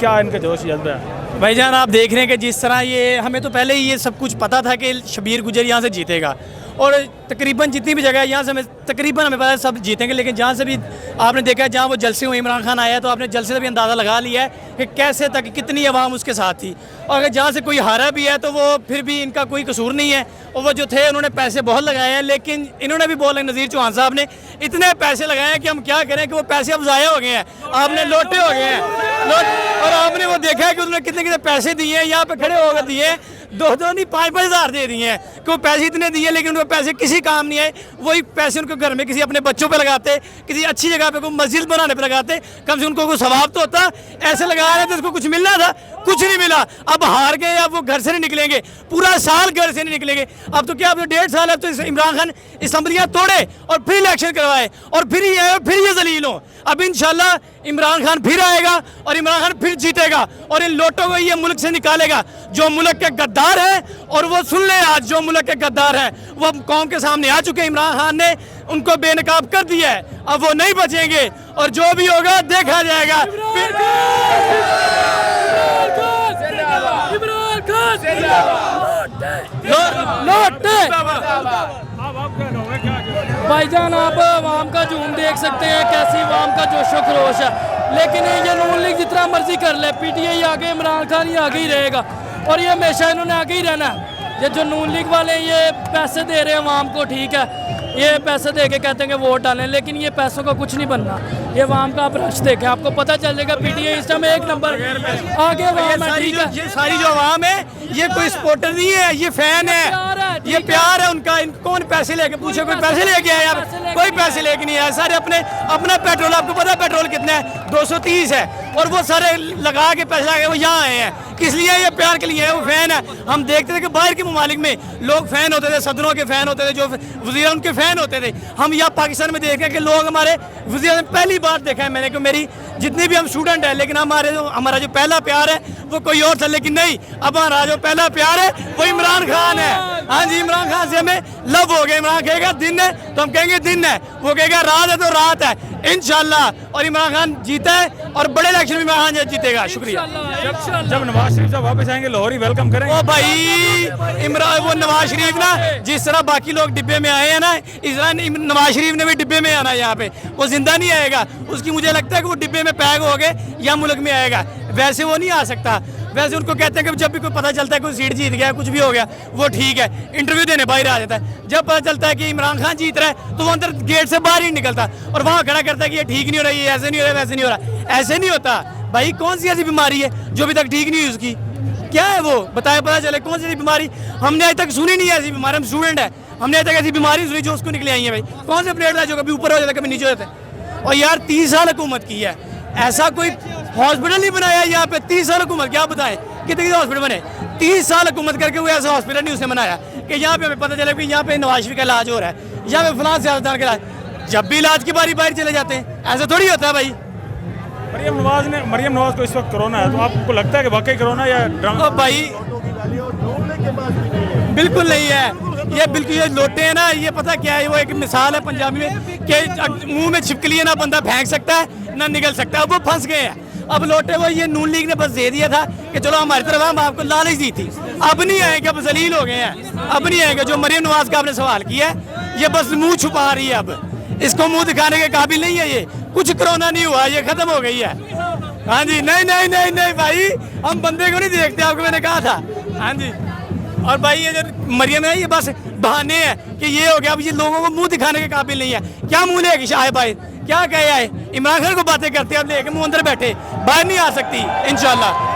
क्या इनका जोश जज्बा है? भाईजान आप देख रहे हैं कि जिस तरह ये हमें तो पहले ही ये सब कुछ पता था कि शबीर गुजर यहाँ से जीतेगा और तकरीबन जितनी भी जगह है यहाँ से हमें तकरीबन हमें पता है सब जीतेंगे, लेकिन जहाँ से भी आपने देखा है जहाँ वो जलसे हुए इमरान खान आया तो आपने जलसे से भी अंदाज़ा लगा लिया है कि कैसे तक कितनी आवाम उसके साथ थी। और अगर जहाँ से कोई हारा भी है तो वो फिर भी इनका कोई कसूर नहीं है और वो जो थे उन्होंने पैसे बहुत लगाए हैं, लेकिन इन्होंने भी बोला नज़ीर चौहान साहब ने इतने पैसे लगाए हैं कि हम क्या करें कि वो पैसे अब ज़ाया हो गए हैं, आपने लोटे हो गए हैं और आपने वो देखा है कि उन्होंने कितने कितने पैसे दिए हैं, यहाँ पे खड़े होकर दिए हैं, 2-2 नहीं 5-5 हज़ार दे दिए हैं कि वो पैसे इतने दिए लेकिन उनको पैसे किसी काम नहीं आए। वही पैसे उनको घर में किसी अपने बच्चों पे लगाते, किसी अच्छी जगह पे कोई मस्जिद बनाने पे लगाते, कम से उनको कोई सवाब तो होता। ऐसे लगा रहे थे उसको कुछ मिलना था, कुछ नहीं मिला। अब हार गए, अब वो घर से नहीं निकलेंगे, पूरा साल घर से नहीं निकलेंगे। अब तो क्या, अब तो 1.5 साल, अब तो इमरान खान असम्बलियाँ तोड़े और फिर इलेक्शन करवाए और फिर ये आए और फिर ये जलील हो। अब इंशाल्लाह इमरान खान फिर आएगा और इमरान खान फिर जीतेगा और इन लोटों को ये मुल्क से निकालेगा जो मुल्क के गद्दार हैं। और वो सुन ले, आज जो मुल्क के गद्दार हैं वो कौम के सामने आ चुके हैं। इमरान खान ने उनको बेनकाब कर दिया है, अब वो नहीं बचेंगे और जो भी होगा देखा जाएगा। भाईजान आप आवाम का झूम देख सकते हैं, कैसी आवाम का जोशो खरोश है, लेकिन ये नून लीग जितना मर्जी कर ले, पीटीआई आगे, इमरान खान ही आगे ही रहेगा और ये हमेशा इन्होंने आगे ही रहना है। ये जो नून लीग वाले ये पैसे दे रहे हैं आवाम को, ठीक है, ये पैसे दे के कहते हैं कि वोट डालें, लेकिन ये पैसों का कुछ नहीं बनना। ये आवाम का आप रश देखें, आपको पता चल जाएगा पीटीआई इस टाइम 1 नंबर आगे आवाम है, ठीक है। ये सारी जो आवाम है ये कोई सपोर्टर नहीं है, ये फैन है, ये प्यार है उनका। कौन पैसे लेके पूछे, कोई पैसे लेके आया? कोई पैसे लेके नहीं आया। सारे अपना पेट्रोल, आपको पता है पेट्रोल कितना है? 230 है और वो सारे लगा के पैसे लगा के वो यहाँ आए हैं। किस लिए? ये प्यार के लिए है, वो फैन है। हम देखते थे कि बाहर के ममालिक में लोग फैन होते थे, सदनों के फैन होते थे, जो वज़ीर उनके फैन होते थे। हम यहाँ पाकिस्तान में देख रहे हैं कि लोग हमारे वज़ीर, पहली बार देखा है मैंने कि मेरी जितनी भी हम स्टूडेंट हैं, लेकिन हमारा जो पहला प्यार है वो कोई और था, लेकिन नहीं, अब हमारा जो पहला प्यार है वो इमरान खान है। हाँ जी, इमरान खान से हमें लव हो गया। इमरान कहेगा दिन है तो हम कहेंगे दिन है, वो कहेगा रात है तो रात है, इंशाल्लाह। और इमरान खान जीता है और बड़े इलेक्शन में इमरान खान जीतेगा। शुक्रिया। जब नवाज शरीफ साहब वापस आएंगे लाहौर ही वेलकम करेंगे। ओ भाई इमरान, वो नवाज शरीफ ना जिस तरह बाकी लोग डिब्बे में आए हैं ना, इस तरह नवाज शरीफ ने भी डिब्बे में आना है यहाँ पे। वो जिंदा नहीं आएगा, उसकी मुझे लगता है कि वो डिब्बे में पैक हो गए या मुल्क में आएगा, वैसे वो नहीं आ सकता। वैसे उनको कहते हैं कि जब भी कोई पता चलता है कोई सीट जीत गया, कुछ भी हो गया, वो ठीक है, इंटरव्यू देने बाहर आ जाता है। जब पता चलता है कि इमरान खान जीत रहा है तो वो अंदर गेट से बाहर ही निकलता और वहाँ खड़ा करता है कि ये ठीक नहीं हो रहा, ये ऐसे नहीं हो रहा, वैसे नहीं हो रहा। ऐसे नहीं होता भाई। कौन सी ऐसी बीमारी है जो अभी तक ठीक नहीं हुई? उसकी क्या है वो बताए, पता चले कौन सी ऐसी बीमारी। हमने आज तक सुनी नहीं है ऐसी बीमारी, हम स्टूडेंट है, हमने आज तक ऐसी बीमारी सुनी जो उसको निकले आई है। भाई कौन से प्लेट था जो कभी ऊपर हो जाता है कभी नीचे हो जाता है? और यार 30 साल हुकूमत की है, ऐसा कोई हॉस्पिटल नहीं बनाया यहाँ पे। 30 साल हुकूमत, क्या बताएं कितने हॉस्पिटल बने? 30 साल हुकूमत करके वो ऐसा हॉस्पिटल नहीं उसने बनाया कि यहाँ पे हमें पता चले कि यहाँ पे नवाज शरीफ का इलाज हो रहा है, यहाँ पे फलां सियासतदान का इलाज। जब भी इलाज की बारी बाहर चले जाते हैं, ऐसा थोड़ी होता है भाई। मरियम नवाज को इस वक्त कोरोना है, तो आपको लगता है कि वाकई कोरोना या ड्रामा? भाई बिल्कुल नहीं है ये, बिल्कुल ये लोटे हैं ना, ये पता क्या है, वो एक मिसाल है पंजाबी में कि मुंह में छिपकली है ना बंदा फेंक सकता है ना निकल सकता है। अब वो फंस गए हैं। अब लोटे वो ये नून लीग ने बस दे दिया था कि चलो हमारी तरफ हम आपको लालच दी थी, अब नहीं आएंगे, अब जलील हो गए हैं, अब नहीं आएंगे। जो मरियम नवाज का आपने सवाल किया है, ये बस मुंह छुपा रही है, अब इसको मुंह दिखाने के काबिल नहीं है ये। कुछ कोरोना नहीं हुआ, ये खत्म हो गई है। हाँ जी, नहीं नहीं नहीं नहीं भाई, हम बंदे को नहीं देखते, आपको मैंने कहा था। हाँ जी, और भाई ये जो मरियम है ये बस बहाने हैं कि ये हो गया, अब ये लोगों को मुंह दिखाने के काबिल नहीं है। क्या मुंह लेके शाह भाई क्या कहे आए? इमरान खान को बातें करते हैं, अब लेके मुंह अंदर बैठे, बाहर नहीं आ सकती इंशाल्लाह।